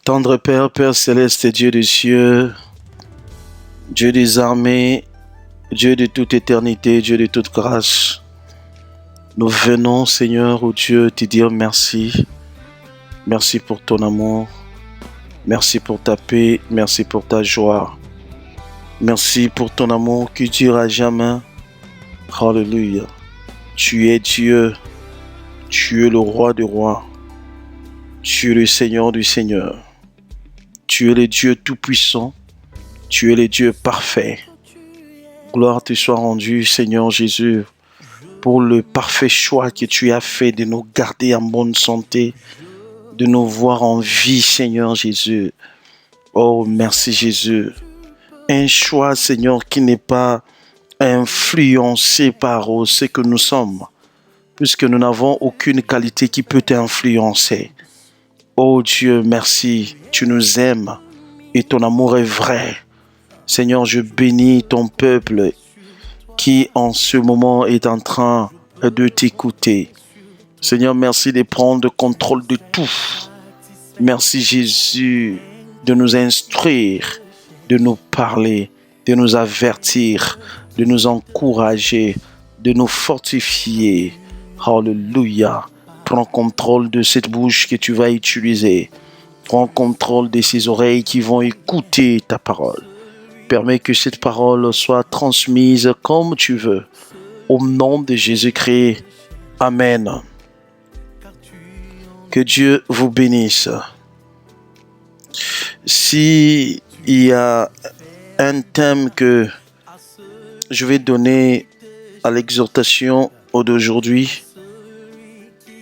Tendre Père, Père céleste, Dieu des cieux, Dieu des armées, Dieu de toute éternité, Dieu de toute grâce, nous venons, Seigneur, ô Dieu, te dire merci. Merci pour ton amour, merci pour ta paix, merci pour ta joie. Merci pour ton amour qui dure à jamais. Alléluia. Tu es Dieu, tu es le roi des rois, tu es le Seigneur du Seigneur. Tu es le Dieu tout-puissant, tu es le Dieu parfait. Gloire te soit rendue, Seigneur Jésus, pour le parfait choix que tu as fait de nous garder en bonne santé, de nous voir en vie, Seigneur Jésus. Oh, merci Jésus. Un choix, Seigneur, qui n'est pas influencé par ce que nous sommes, puisque nous n'avons aucune qualité qui peut t'influencer. Oh Dieu, merci, tu nous aimes et ton amour est vrai. Seigneur, je bénis ton peuple qui en ce moment est en train de t'écouter. Seigneur, merci de prendre contrôle de tout. Merci Jésus de nous instruire, de nous parler, de nous avertir, de nous encourager, de nous fortifier. Alléluia. Prends contrôle de cette bouche que tu vas utiliser. Prends contrôle de ces oreilles qui vont écouter ta parole. Permets que cette parole soit transmise comme tu veux. Au nom de Jésus-Christ. Amen. Que Dieu vous bénisse. Si il y a un thème que je vais donner à l'exhortation d'aujourd'hui,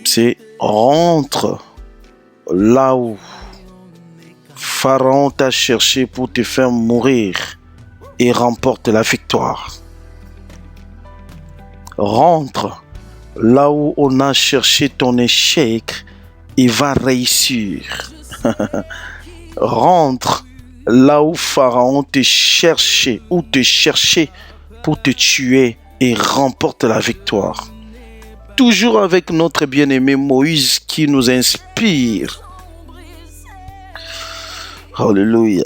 c'est rentre là où Pharaon t'a cherché pour te faire mourir et remporte la victoire. Rentre là où on a cherché ton échec et va réussir. Rentre là où Pharaon te cherchait ou te cherchait pour te tuer et remporte la victoire. Toujours avec notre bien-aimé Moïse qui nous inspire. Alléluia.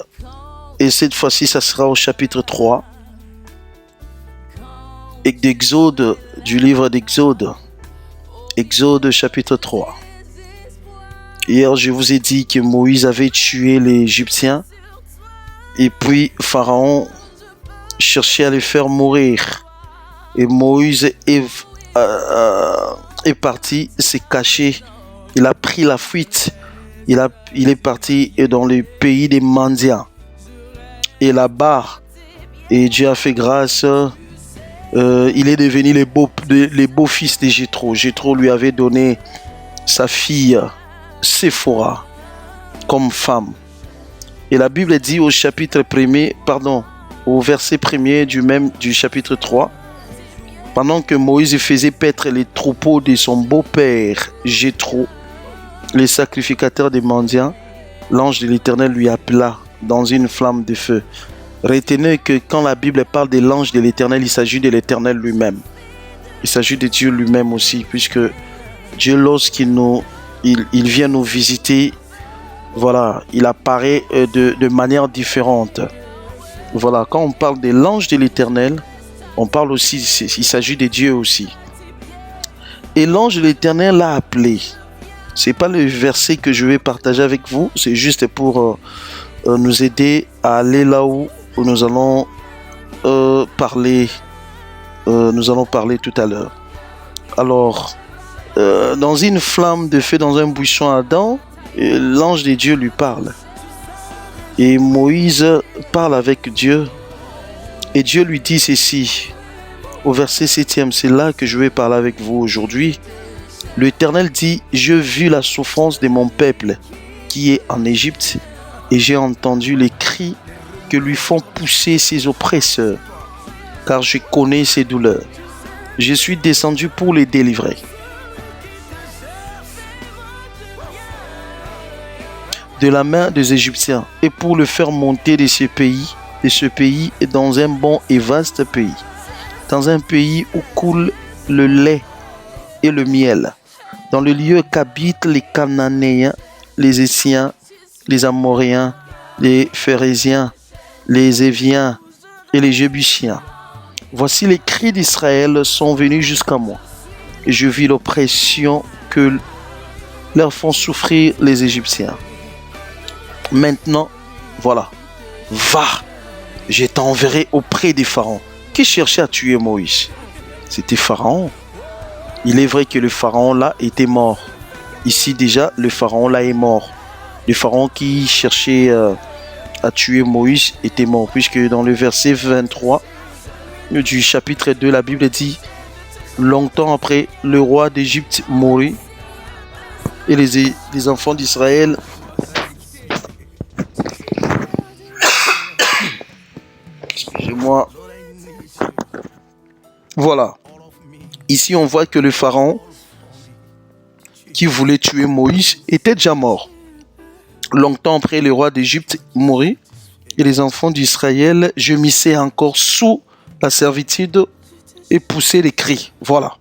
Et cette fois-ci, ça sera au chapitre 3 et d'Exode, du livre d'Exode. Exode chapitre 3. Hier, je vous ai dit que Moïse avait tué les Égyptiens et puis Pharaon cherchait à les faire mourir. Et Moïse est parti, s'est caché, il a pris la fuite, il est parti dans le pays des Mendiants. Et là-bas, et Dieu a fait grâce, il est devenu les beaux-fils de Jéthro. Jéthro lui avait donné sa fille Séphora comme femme. Et la Bible dit au verset 1er du chapitre 3, pendant que Moïse faisait paître les troupeaux de son beau-père Jéthro, les sacrificateurs des mendiants, l'ange de l'Éternel lui appela dans une flamme de feu. Retenez que quand la Bible parle de l'ange de l'Éternel, il s'agit de l'Éternel lui-même. Il s'agit de Dieu lui-même aussi, puisque Dieu, lorsqu'il vient nous visiter, voilà, il apparaît de manière différente. Voilà, quand on parle de l'ange de l'Éternel, on parle aussi, il s'agit de Dieu aussi. Et l'ange de l'Éternel l'a appelé. C'est pas le verset que je vais partager avec vous, c'est juste pour nous aider à aller là où nous allons parler. Nous allons parler tout à l'heure. Alors, dans une flamme de feu, dans un buisson ardent, l'ange de Dieu lui parle. Et Moïse parle avec Dieu. Et Dieu lui dit ceci, au verset 7e, c'est là que je vais parler avec vous aujourd'hui. L'Éternel dit, je vis la souffrance de mon peuple qui est en Égypte et j'ai entendu les cris que lui font pousser ses oppresseurs, car je connais ses douleurs. Je suis descendu pour les délivrer. De la main des Égyptiens et pour le faire monter de ce pays est dans un bon et vaste pays, dans un pays où coule le lait et le miel, dans le lieu qu'habitent les Cananéens, les Essiens les Amoréens, les Phérésiens, les Éviens et les Jébusiens. Voici les cris d'Israël sont venus jusqu'à moi. Et je vis l'oppression que leur font souffrir les Égyptiens. Maintenant, voilà, va, je t'enverrai auprès des pharaons. Qui cherchait à tuer Moïse? C'était Pharaon. Il est vrai que le Pharaon là était mort. Ici déjà, le Pharaon là est mort. Le Pharaon qui cherchait à tuer Moïse était mort. Puisque dans le verset 23 du chapitre 2, la Bible dit: longtemps après, le roi d'Égypte mourut et les enfants d'Israël excusez-moi. Voilà. Ici, on voit que le Pharaon qui voulait tuer Moïse était déjà mort. Longtemps après, le roi d'Égypte mourut et les enfants d'Israël gemissaient encore sous la servitude et poussaient des cris. Voilà.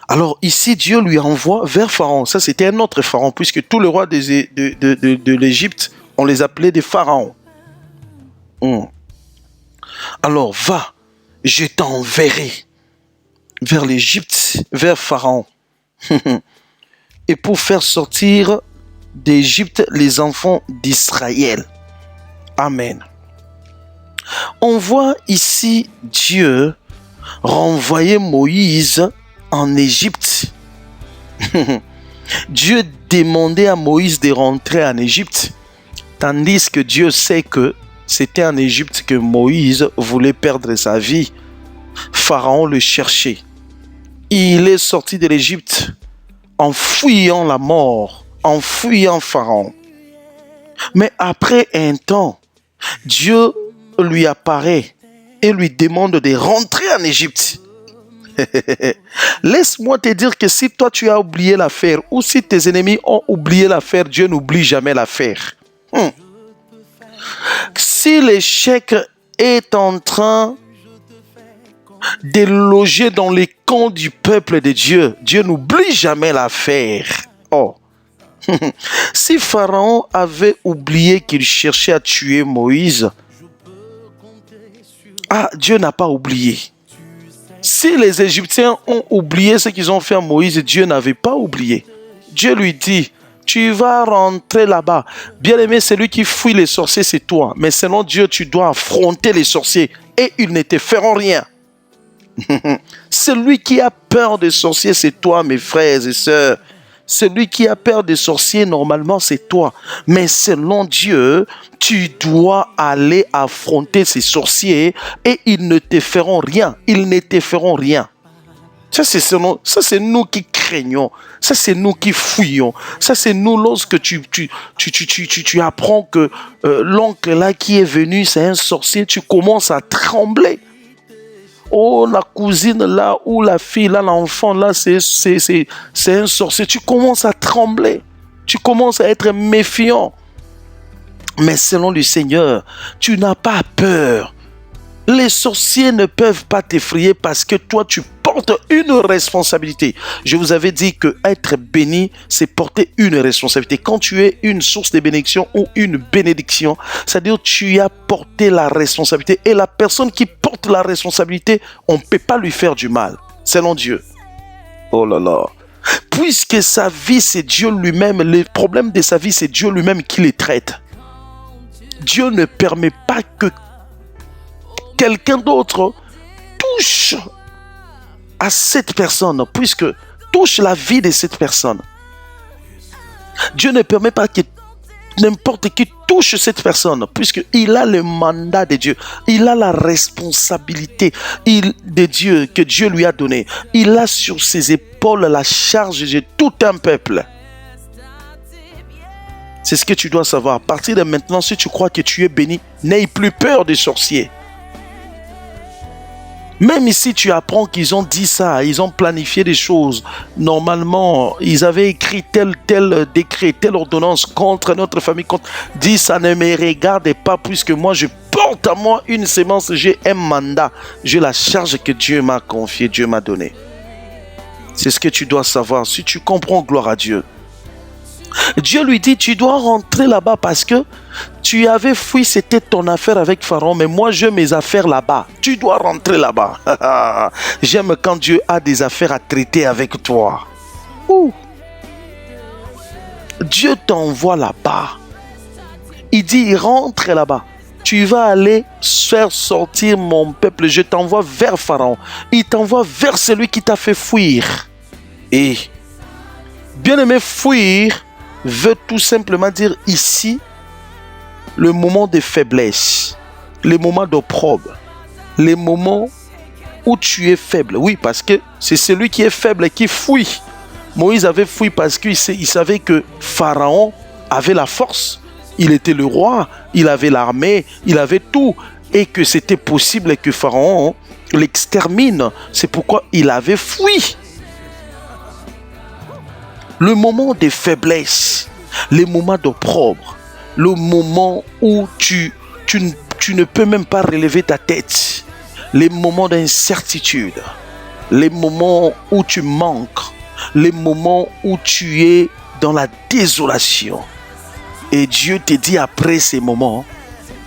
Alors ici, Dieu lui envoie vers Pharaon. Ça, c'était un autre Pharaon, puisque tous les rois de l'Égypte, on les appelait des pharaons. Alors, va, je t'enverrai vers l'Égypte, vers Pharaon. Et pour faire sortir d'Égypte les enfants d'Israël. Amen. On voit ici Dieu renvoyer Moïse en Égypte. Dieu demandait à Moïse de rentrer en Égypte, tandis que Dieu sait que c'était en Égypte que Moïse voulait perdre sa vie. Pharaon le cherchait. Il est sorti de l'Égypte en fuyant la mort, en fuyant Pharaon. Mais après un temps, Dieu lui apparaît et lui demande de rentrer en Égypte. Laisse-moi te dire que si toi tu as oublié l'affaire ou si tes ennemis ont oublié l'affaire, Dieu n'oublie jamais l'affaire. Si l'échec est en train de loger dans les camps du peuple de Dieu, Dieu n'oublie jamais l'affaire. Oh. Si Pharaon avait oublié qu'il cherchait à tuer Moïse, Dieu n'a pas oublié. Si les Égyptiens ont oublié ce qu'ils ont fait à Moïse, Dieu n'avait pas oublié. Dieu lui dit: tu vas rentrer là-bas. Bien-aimé, celui qui fuit les sorciers, c'est toi. Mais selon Dieu, tu dois affronter les sorciers et ils ne te feront rien. Celui qui a peur des sorciers, c'est toi, mes frères et sœurs. Celui qui a peur des sorciers, normalement, c'est toi. Mais selon Dieu, tu dois aller affronter ces sorciers et ils ne te feront rien. Ils ne te feront rien. Ça, c'est nous qui craignons. Ça, c'est nous qui fouillons. Ça, c'est nous lorsque tu apprends que l'oncle là qui est venu, c'est un sorcier, tu commences à trembler. Oh, la cousine là, ou la fille là, l'enfant là, c'est un sorcier. Tu commences à trembler. Tu commences à être méfiant. Mais selon le Seigneur, tu n'as pas peur. Les sorciers ne peuvent pas t'effrayer parce que toi, tu portes une responsabilité. Je vous avais dit que être béni, c'est porter une responsabilité. Quand tu es une source de bénédiction ou une bénédiction, c'est-à-dire tu as porté la responsabilité. Et la personne qui porte la responsabilité, on ne peut pas lui faire du mal, selon Dieu. Oh là là. Puisque sa vie, c'est Dieu lui-même, les problèmes de sa vie, c'est Dieu lui-même qui les traite. Dieu ne permet pas que quelqu'un d'autre touche à cette personne, puisque touche la vie de cette personne. Dieu ne permet pas que n'importe qui touche cette personne, puisqu'il a le mandat de Dieu. Il a la responsabilité de Dieu que Dieu lui a donnée. Il a sur ses épaules la charge de tout un peuple. C'est ce que tu dois savoir. À partir de maintenant, si tu crois que tu es béni, n'aie plus peur des sorciers. Même ici, tu apprends qu'ils ont dit ça, ils ont planifié des choses. Normalement, ils avaient écrit tel décret, telle ordonnance contre notre famille. Dit, ça ne me regarde pas puisque moi, je porte à moi une sémence, j'ai un mandat. J'ai la charge que Dieu m'a confiée, Dieu m'a donnée. C'est ce que tu dois savoir. Si tu comprends, gloire à Dieu. Dieu lui dit, tu dois rentrer là-bas parce que tu avais fui, c'était ton affaire avec Pharaon, mais moi j'ai mes affaires là-bas. Tu dois rentrer là-bas. J'aime quand Dieu a des affaires à traiter avec toi. Ouh. Dieu t'envoie là-bas. Il dit, rentre là-bas. Tu vas aller faire sortir mon peuple. Je t'envoie vers Pharaon. Il t'envoie vers celui qui t'a fait fuir. Et, bien aimé, fuir veut tout simplement dire ici le moment de faiblesse, les moments d'opprobre, les moments où tu es faible. Oui, parce que c'est celui qui est faible qui fuit. Moïse avait fui parce qu'il savait que Pharaon avait la force. Il était le roi, il avait l'armée, il avait tout. Et que c'était possible que Pharaon l'extermine. C'est pourquoi il avait fui. Le moment de faiblesse, les moments d'opprobre, le moment où tu ne peux même pas relever ta tête, les moments d'incertitude, les moments où tu manques, les moments où tu es dans la désolation. Et Dieu te dit après ces moments,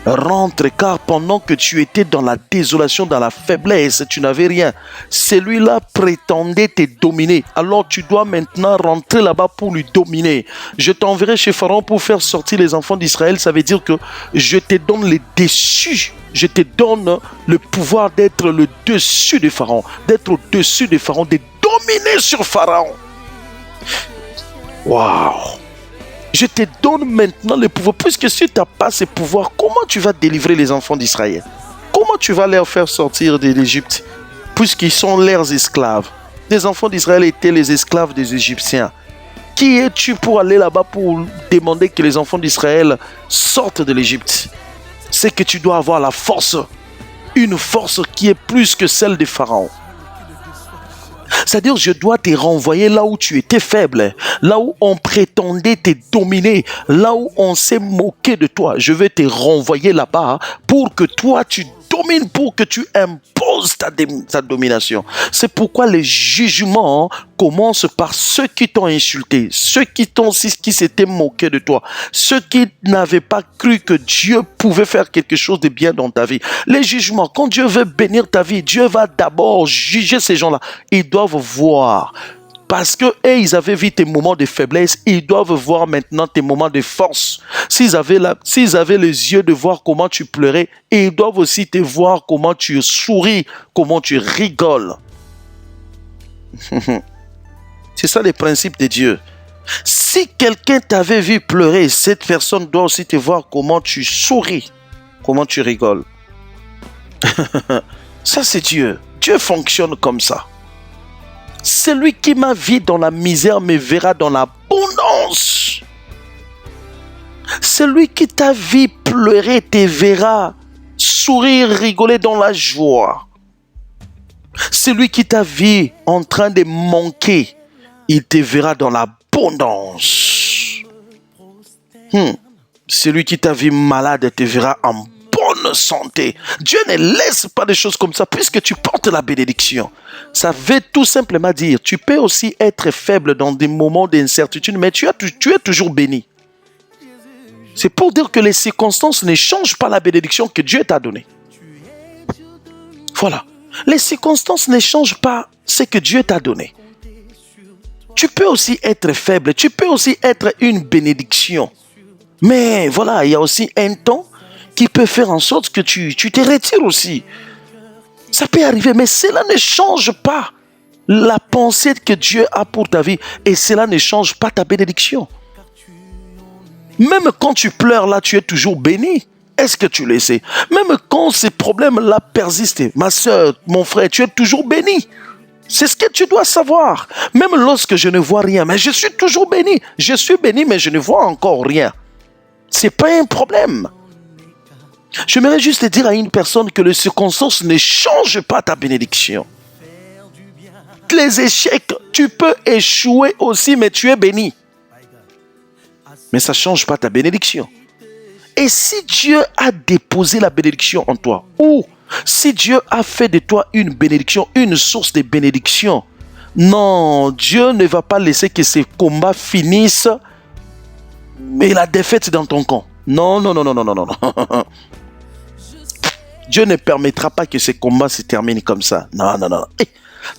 rentre, car pendant que tu étais dans la désolation, dans la faiblesse, tu n'avais rien. Celui-là prétendait te dominer. Alors tu dois maintenant rentrer là-bas pour lui dominer. Je t'enverrai chez Pharaon pour faire sortir les enfants d'Israël. Ça veut dire que je te donne les dessus. Je te donne le pouvoir d'être le dessus de Pharaon, d'être au-dessus de Pharaon, de dominer sur Pharaon. Waouh! Je te donne maintenant le pouvoir. Puisque si tu n'as pas ce pouvoir, comment tu vas délivrer les enfants d'Israël? Comment tu vas les faire sortir de l'Égypte? Puisqu'ils sont leurs esclaves. Les enfants d'Israël étaient les esclaves des Égyptiens. Qui es-tu pour aller là-bas pour demander que les enfants d'Israël sortent de l'Égypte? C'est que tu dois avoir la force. Une force qui est plus que celle de Pharaon. C'est-à-dire, je dois te renvoyer là où tu étais faible, là où on prétendait te dominer, là où on s'est moqué de toi. Je vais te renvoyer là-bas pour que toi, tu domines, pour que tu imposes ta domination. C'est pourquoi les jugements commencent par ceux qui t'ont insulté, ceux qui s'étaient moqués de toi, ceux qui n'avaient pas cru que Dieu pouvait faire quelque chose de bien dans ta vie. Les jugements, quand Dieu veut bénir ta vie, Dieu va d'abord juger ces gens-là. Ils doivent voir. Parce que ils avaient vu tes moments de faiblesse, ils doivent voir maintenant tes moments de force. S'ils avaient les yeux de voir comment tu pleurais, ils doivent aussi te voir comment tu souris, comment tu rigoles. C'est ça le principe de Dieu. Si quelqu'un t'avait vu pleurer, cette personne doit aussi te voir comment tu souris, comment tu rigoles. Ça c'est Dieu. Dieu fonctionne comme ça. Celui qui m'a vu dans la misère me verra dans l'abondance. Celui qui t'a vu pleurer te verra sourire, rigoler dans la joie. Celui qui t'a vu en train de manquer, il te verra dans l'abondance. Celui qui t'a vu malade te verra en bonne santé. Dieu ne laisse pas des choses comme ça puisque tu portes la bénédiction. Ça veut tout simplement dire, tu peux aussi être faible dans des moments d'incertitude, mais tu es toujours béni. C'est pour dire que les circonstances ne changent pas la bénédiction que Dieu t'a donnée. Voilà. Les circonstances ne changent pas ce que Dieu t'a donné. Tu peux aussi être faible, tu peux aussi être une bénédiction. Mais voilà, il y a aussi un temps qui peut faire en sorte que tu te retires aussi. Ça peut arriver, mais cela ne change pas la pensée que Dieu a pour ta vie. Et cela ne change pas ta bénédiction. Même quand tu pleures là, tu es toujours béni. Est-ce que tu le sais? Même quand ces problèmes-là persistent, ma soeur, mon frère, tu es toujours béni. C'est ce que tu dois savoir. Même lorsque je ne vois rien, mais je suis toujours béni. Je suis béni, mais je ne vois encore rien. Ce n'est pas un problème. J'aimerais juste dire à une personne que les circonstances ne changent pas ta bénédiction. Les échecs, tu peux échouer aussi, mais tu es béni. Mais ça ne change pas ta bénédiction. Et si Dieu a déposé la bénédiction en toi, ou si Dieu a fait de toi une bénédiction, une source de bénédiction, non, Dieu ne va pas laisser que ces combats finissent Mais la défaite est dans ton camp. Non, non, non, non, non, non, non. Dieu ne permettra pas que ces combats se terminent comme ça. Non, non, non. Hey,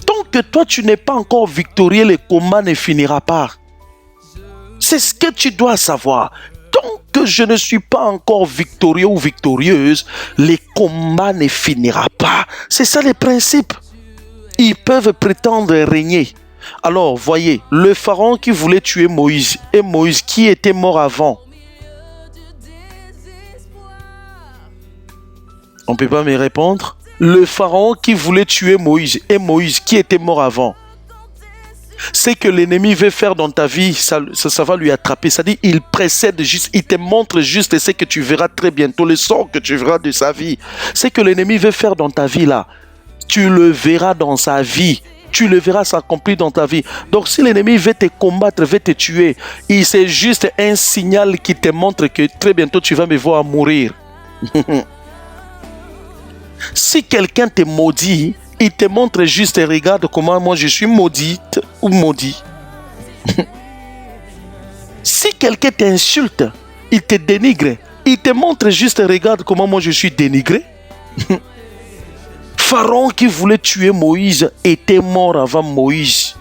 tant que toi, tu n'es pas encore victorieux, le combat ne finira pas. C'est ce que tu dois savoir. Tant que je ne suis pas encore victorieux ou victorieuse, les combats ne finira pas. C'est ça le principe. Ils peuvent prétendre régner. Alors, voyez, le pharaon qui voulait tuer Moïse, et Moïse qui était mort avant. On ne peut pas me répondre. Le pharaon qui voulait tuer Moïse, et Moïse qui était mort avant. C'est que l'ennemi veut faire dans ta vie, ça va lui attraper. Ça dit, il précède juste, il te montre juste, et c'est que tu verras très bientôt le sort que tu verras de sa vie. C'est que l'ennemi veut faire dans ta vie là. Tu le verras dans sa vie. Tu le verras s'accomplir dans ta vie. Donc si l'ennemi veut te combattre, veut te tuer, c'est juste un signal qui te montre que très bientôt tu vas me voir mourir. Si quelqu'un te maudit, il te montre juste et regarde comment moi je suis maudite ou maudit. Si quelqu'un t'insulte, il te dénigre, il te montre juste et regarde comment moi je suis dénigré. Pharaon qui voulait tuer Moïse était mort avant Moïse.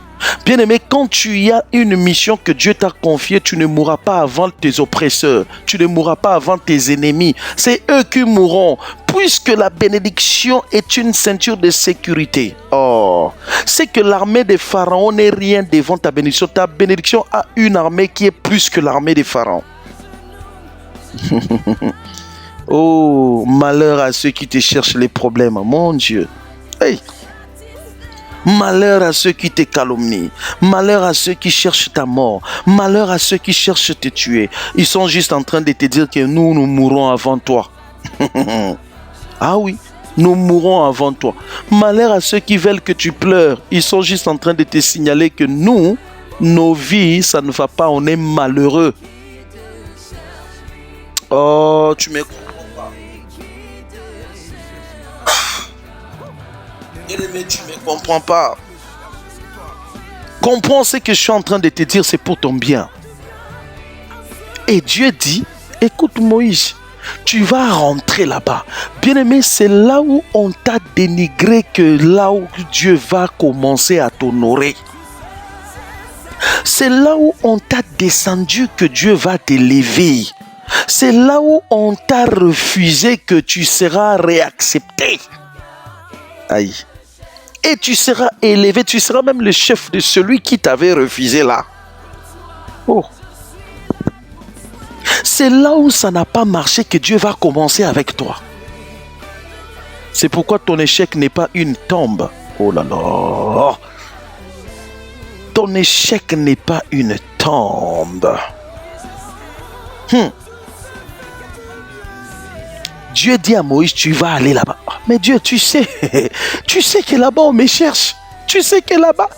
Bien-aimé, quand tu as une mission que Dieu t'a confiée, tu ne mourras pas avant tes oppresseurs. Tu ne mourras pas avant tes ennemis. C'est eux qui mourront. Puisque la bénédiction est une ceinture de sécurité. Oh, c'est que l'armée des pharaons n'est rien devant ta bénédiction. Ta bénédiction a une armée qui est plus que l'armée des pharaons. Oh, malheur à ceux qui te cherchent les problèmes, mon Dieu. Hey. Malheur à ceux qui te calomnient. Malheur à ceux qui cherchent ta mort. Malheur à ceux qui cherchent te tuer. Ils sont juste en train de te dire que nous mourrons avant toi. Ah oui, nous mourrons avant toi. Malheur à ceux qui veulent que tu pleures. Ils sont juste en train de te signaler que nous, nos vies, ça ne va pas, on est malheureux. Oh, tu me comprends pas. Mais tu me comprends pas. Comprends ce que je suis en train de te dire, c'est pour ton bien. Et Dieu dit, écoute Moïse, tu vas rentrer là-bas. Bien-aimé, c'est là où on t'a dénigré que là où Dieu va commencer à t'honorer. C'est là où on t'a descendu que Dieu va t'élever. C'est là où on t'a refusé que tu seras réaccepté. Aïe. Et tu seras élevé, tu seras même le chef de celui qui t'avait refusé là. Oh. C'est là où ça n'a pas marché que Dieu va commencer avec toi. C'est pourquoi ton échec n'est pas une tombe. Oh là là. Ton échec n'est pas une tombe. Dieu dit à Moïse, tu vas aller là-bas. Mais Dieu, tu sais que là-bas on me cherche. Tu sais que là-bas,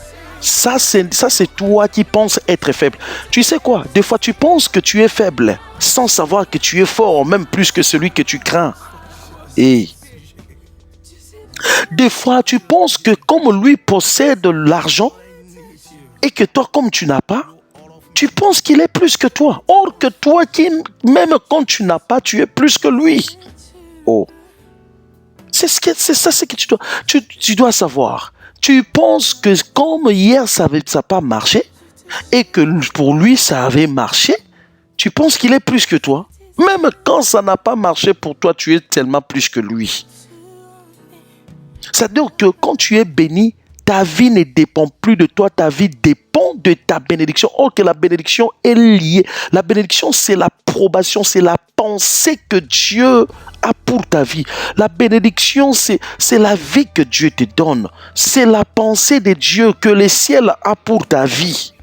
ça c'est toi qui penses être faible. Tu sais quoi? Des fois tu penses que tu es faible sans savoir que tu es fort, même plus que celui que tu crains. Et des fois tu penses que comme lui possède l'argent et que toi comme tu n'as pas, tu penses qu'il est plus que toi. Or que toi qui, même quand tu n'as pas, tu es plus que lui. Oh. C'est ça ce que tu dois savoir. Tu penses que comme hier ça n'a pas marché et que pour lui ça avait marché, tu penses qu'il est plus que toi. Même quand ça n'a pas marché pour toi, tu es tellement plus que lui. C'est-à-dire que quand tu es béni, ta vie ne dépend plus de toi, ta vie dépend de ta bénédiction. Or que la bénédiction est liée. La bénédiction, c'est l'approbation, c'est la pensée que Dieu a pour ta vie. La bénédiction, c'est la vie que Dieu te donne. C'est la pensée de Dieu que le ciel a pour ta vie.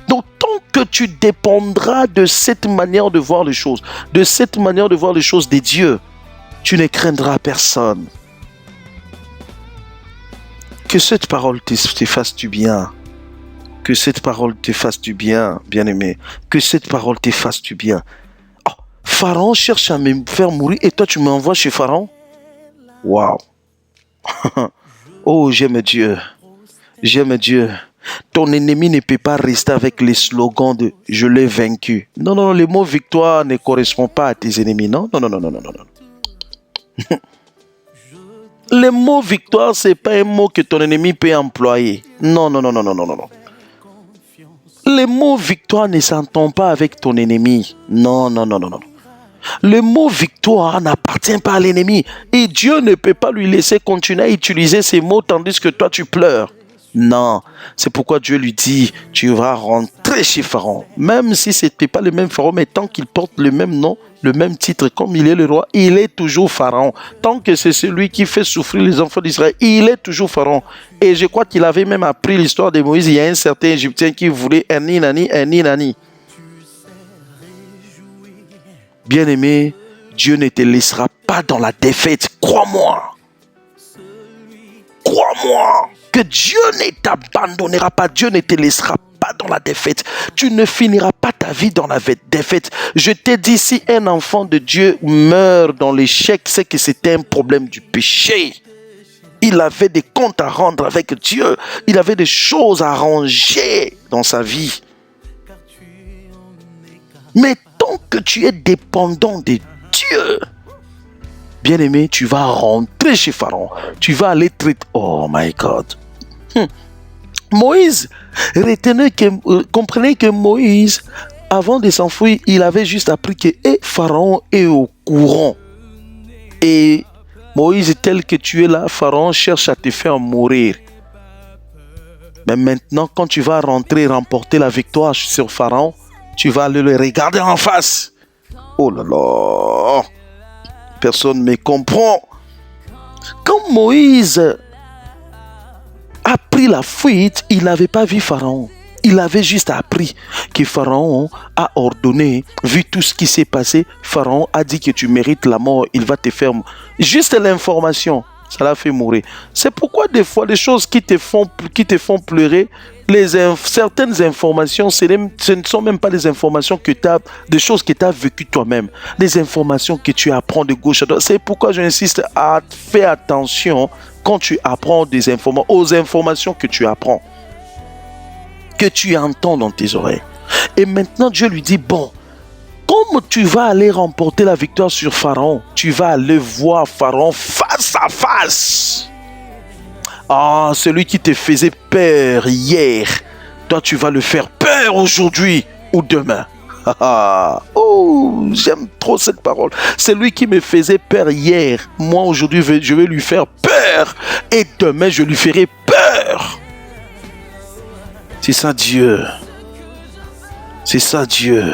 Donc, tant que tu dépendras de cette manière de voir les choses, de cette manière de voir les choses de Dieu, tu ne craindras personne. Que cette parole te fasse du bien. Que cette parole te fasse du bien, bien-aimé. Que cette parole te fasse du bien. Oh, Pharaon cherche à me faire mourir et toi tu m'envoies chez Pharaon? Waouh. Oh, j'aime Dieu. J'aime Dieu. Ton ennemi ne peut pas rester avec les slogans de « je l'ai vaincu ». Non, non, le mot victoire ne correspond pas à tes ennemis. Non, non, non, non, non, non, non. Le mot victoire, ce n'est pas un mot que ton ennemi peut employer. Non, non, non, non, non, non, non. Le mot victoire ne s'entend pas avec ton ennemi. Non, non, non, non, non. Le mot victoire n'appartient pas à l'ennemi. Et Dieu ne peut pas lui laisser continuer à utiliser ces mots tandis que toi tu pleures. Non, c'est pourquoi Dieu lui dit, tu vas rentrer chez Pharaon. Même si ce n'était pas le même Pharaon, mais tant qu'il porte le même nom, le même titre, comme il est le roi, il est toujours Pharaon. Tant que c'est celui qui fait souffrir les enfants d'Israël, il est toujours Pharaon. Et je crois qu'il avait même appris l'histoire de Moïse. Il y a un certain Égyptien qui voulait un nani. Bien-aimé, Dieu ne te laissera pas dans la défaite. Crois-moi. Crois-moi. Que Dieu ne t'abandonnera pas. Dieu ne te laissera pas dans la défaite. Tu ne finiras pas ta vie dans la défaite. Je t'ai dit, si un enfant de Dieu meurt dans l'échec, c'est que c'était un problème du péché. Il avait des comptes à rendre avec Dieu. Il avait des choses à ranger dans sa vie. Mais tant que tu es dépendant de Dieu, bien-aimé, tu vas rentrer chez Pharaon. Tu vas aller traiter. Oh my God. Moïse, comprenez que Moïse, avant de s'enfuir, il avait juste appris que Pharaon est au courant. Et Moïse, tel que tu es là, Pharaon cherche à te faire mourir. Mais maintenant, quand tu vas rentrer, remporter la victoire sur Pharaon, tu vas le regarder en face. Oh là là. Personne ne me comprend. Quand Moïse a pris la fuite, il n'avait pas vu Pharaon. Il avait juste appris que Pharaon a ordonné, vu tout ce qui s'est passé, Pharaon a dit que tu mérites la mort, il va te faire... Juste l'information, ça l'a fait mourir. C'est pourquoi des fois, les choses qui te font pleurer, certaines informations, ce ne sont même pas des informations que tu as, des choses que tu as vécues toi-même, des informations que tu apprends de gauche à droite. C'est pourquoi j'insiste à faire attention quand tu apprends aux informations que tu apprends, que tu entends dans tes oreilles. Et maintenant, Dieu lui dit, bon, comme tu vas aller remporter la victoire sur Pharaon, tu vas aller voir Pharaon face à face. Ah, celui qui te faisait peur hier, toi tu vas le faire peur aujourd'hui ou demain. Oh, j'aime trop cette parole. Celui qui me faisait peur hier, moi aujourd'hui je vais lui faire peur et demain je lui ferai peur. C'est ça Dieu. C'est ça Dieu.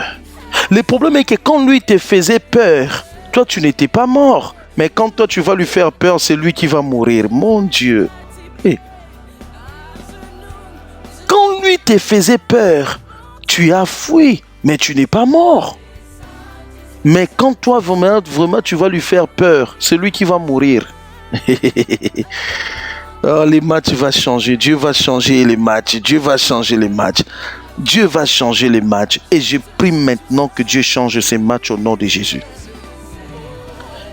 Le problème est que quand lui te faisait peur, toi tu n'étais pas mort. Mais quand toi tu vas lui faire peur, c'est lui qui va mourir. Mon Dieu. Quand lui te faisait peur, tu as fui, mais tu n'es pas mort. Mais quand toi vraiment tu vas lui faire peur, c'est lui qui va mourir. Oh, les matchs vont changer. Dieu va changer les matchs. Dieu va changer les matchs. Dieu va changer les matchs. Et je prie maintenant que Dieu change ces matchs au nom de Jésus.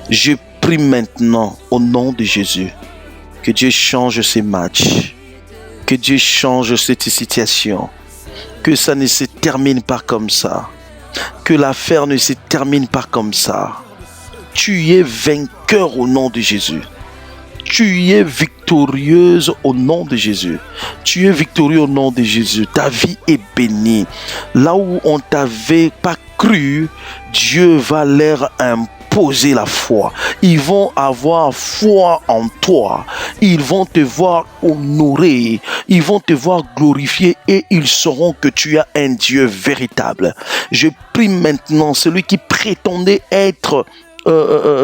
Je prie maintenant au nom de Jésus que Dieu change ces matchs. Que Dieu change cette situation. Que ça ne se termine pas comme ça. Que l'affaire ne se termine pas comme ça. Tu es vainqueur au nom de Jésus. Tu es victorieuse au nom de Jésus. Tu es victorieux au nom de Jésus. Ta vie est bénie. Là où on t'avait pas cru, Dieu va leur imposer la foi. Ils vont avoir foi en toi. Ils vont te voir honoré. Ils vont te voir glorifié et ils sauront que tu as un Dieu véritable. Je prie maintenant, celui qui prétendait être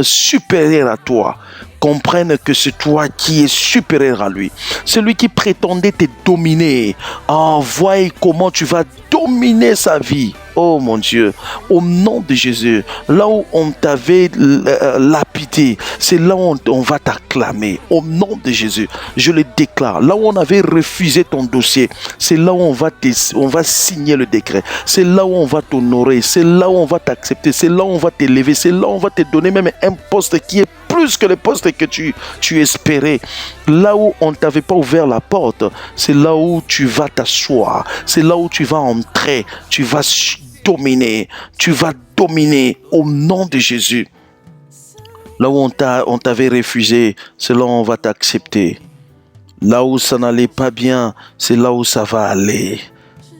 supérieur à toi, comprenne que c'est toi qui es supérieur à lui. Celui qui prétendait te dominer, voyez comment tu vas dominer sa vie. Oh mon Dieu, au nom de Jésus, là où on t'avait lapidé, c'est là où on va t'acclamer. Au nom de Jésus, je le déclare. Là où on avait refusé ton dossier, c'est là où on va signer le décret. C'est là où on va t'honorer. C'est là où on va t'accepter. C'est là où on va t'élever. C'est là où on va te donner même un poste qui est plus que le poste que tu espérais. Là où on ne t'avait pas ouvert la porte, c'est là où tu vas t'asseoir. C'est là où tu vas entrer. Tu vas dominer. Tu vas dominer au nom de Jésus. Là où on t'avait refusé, c'est là où on va t'accepter. Là où ça n'allait pas bien, c'est là où ça va aller.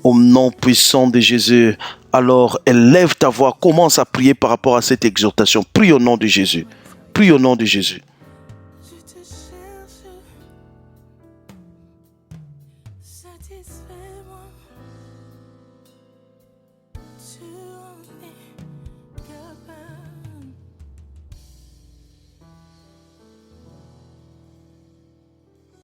Au nom puissant de Jésus, alors élève ta voix, commence à prier par rapport à cette exhortation. Prie au nom de Jésus. Prie au nom de Jésus.